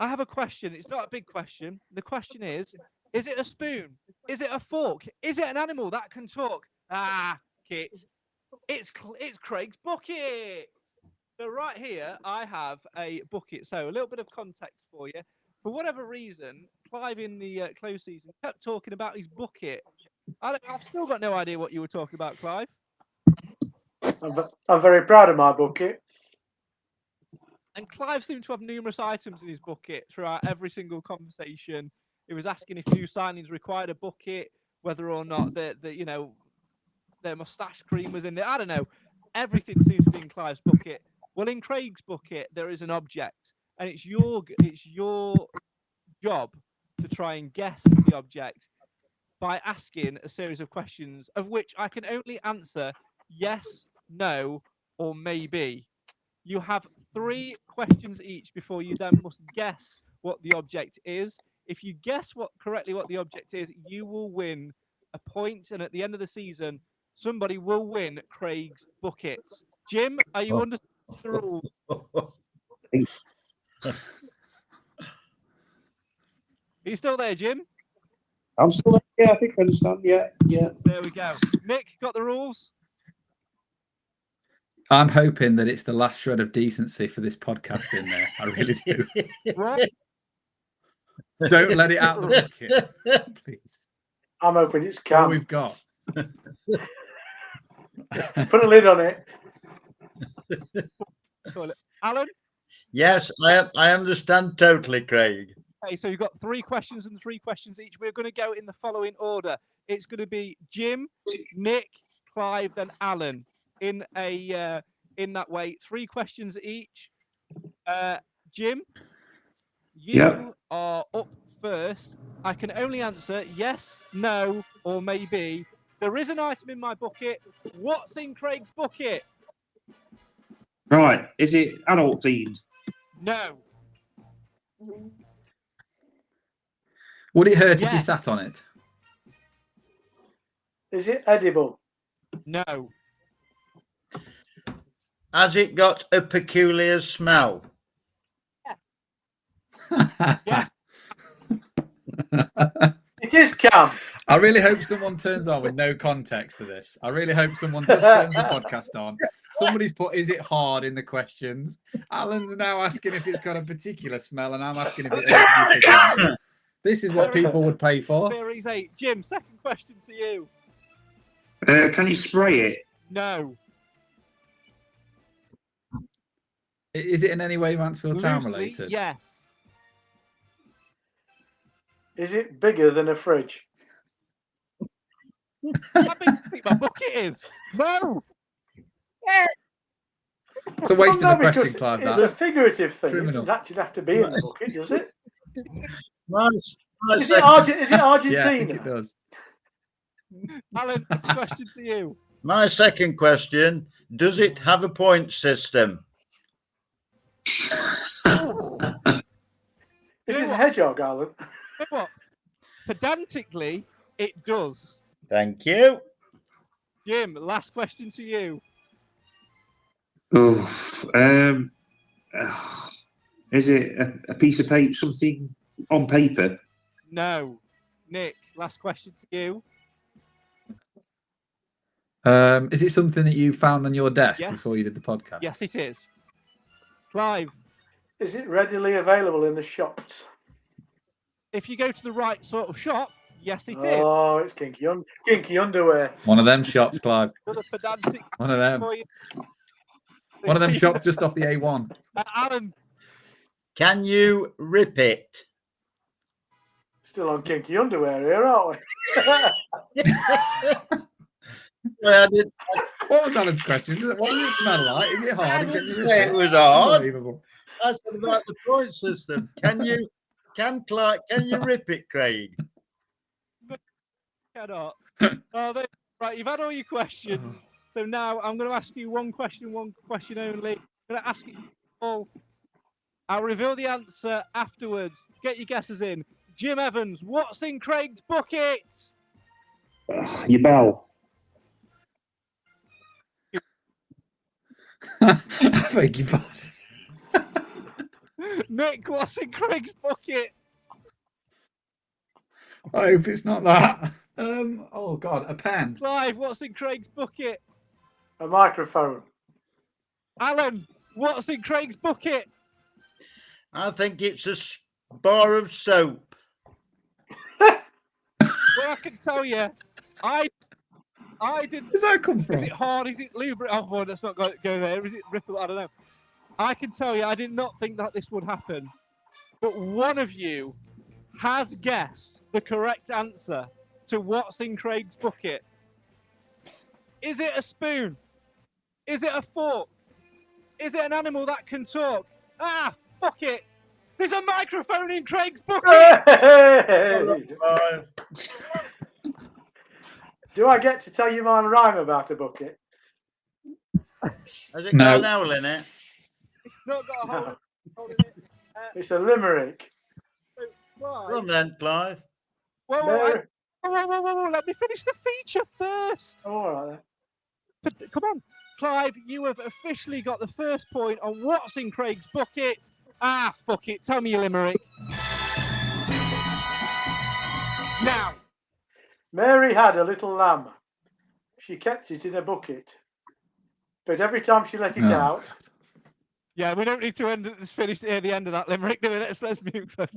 I have a question. It's not a big question. The question is it a spoon? Is it a fork? Is it an animal that can talk? Kit. It's Craig's bucket. So right here, I have a bucket. So a little bit of context for you. For whatever reason, Clive in the close season kept talking about his bucket. I've still got no idea what you were talking about, Clive. I'm very proud of my bucket. And Clive seemed to have numerous items in his bucket throughout every single conversation. He was asking if new signings required a bucket, whether or not their mustache cream was in there. I don't know. Everything seems to be in Clive's bucket. Well, in Craig's bucket, there is an object, and it's your job to try and guess the object by asking a series of questions, of which I can only answer yes, no, or maybe. You have 3 questions each before you then must guess what the object is. If you guess correctly what the object is, you will win a point, and at the end of the season, somebody will win Craig's bucket. Jim, are you under the rules? Are you still there, Jim? I'm still there. Yeah, I think I understand. Yeah. There we go. Nick, got the rules? I'm hoping that it's the last shred of decency for this podcast in there. I really do. What? Don't let it out of the bucket, please. I'm hoping it's That's all calm. we've got. Put a lid on it. Alan? Yes, I understand totally, Craig. Okay, so you've got 3 questions and 3 questions each. We're going to go in the following order. It's going to be Jim, Nick, Clive, then Alan. In that way, 3 questions each. Jim, you are up first. I can only answer yes, no, or maybe. There is an item in my bucket. What's in Craig's bucket? Right. Is it adult themed? No. Would it hurt if you Yes. sat on it? Is it edible? No. Has it got a peculiar smell? Yes. It is calm. I really hope someone turns on with no context to this. I really hope someone just turns the podcast on. Somebody's put, is it hard in the questions? Alan's now asking if it's got a particular smell, and I'm asking if it's This is what people would pay for. Series 8. Jim, second question to you. Can you spray it? No. Is it in any way Mansfield Town Loosely, related? yes. Is it bigger than a fridge? How big do you think my bucket is? No. It's a waste of No, the question, because Clive. it's That. a figurative thing. It Criminal. doesn't actually have to be in the bucket, does it? Nice. Is it Argentina? Yeah, I think it does. Alan, next question to you. My second question, does it have a point system? Is it a hedgehog, Alan? You know what? Pedantically, it does. Thank you. Jim, last question to you. Is it a piece of paper, something on paper? No. Nick, last question to you. Is it something that you found on your desk Yes. before you did the podcast? Yes, it is. Clive, Is it readily available in the shops? if you go to the right sort of shop, yes, it is. Oh, it's kinky underwear. One of them shops, Clive. Another pedantic One of them. for you. One of them shops just off the A1. Alan, Can you rip it? Still on kinky underwear here, aren't we? Well, I did What was Alan's question? What does it smell like? Is it hard? And can you say it was hard. Unbelievable. I said about the point system. Can you rip it, Craig? cannot. Right, you've had all your questions. So now I'm going to ask you one question only. I'm going to ask you all. I'll reveal the answer afterwards. Get your guesses in. Jim Evans, what's in Craig's bucket? Your bell. I beg your pardon. Nick, what's in Craig's bucket? I hope it's not that. Oh God, a pen. Clive, what's in Craig's bucket? A microphone. Alan, what's in Craig's bucket? I think it's a bar of soap. Well, I can tell you, I didn't. Where's that come Is from? it hard? Is it lubricant? Oh, well, let's not go there. Is it ripple? I don't know. I can tell you, I did not think that this would happen. But one of you has guessed the correct answer to what's in Craig's bucket. Is it a spoon? Is it a fork? Is it an animal that can talk? Ah, fuck it. There's a microphone in Craig's bucket. Hey! Clive. Do I get to tell you my rhyme about a bucket? Has it No. got an owl in it? It's not got a hole No. hole in it. It's a limerick. Go on then, Clive. Whoa, Mary- whoa, let me finish the feature first. Oh, all right then. But come on, Clive, you have officially got the first point on what's in Craig's bucket. Ah, fuck it. Tell me your limerick. Now, Mary had a little lamb. She kept it in a bucket. But every time she let it No. out, yeah, we don't need to finish at the end of that limerick, do we? Let's move on.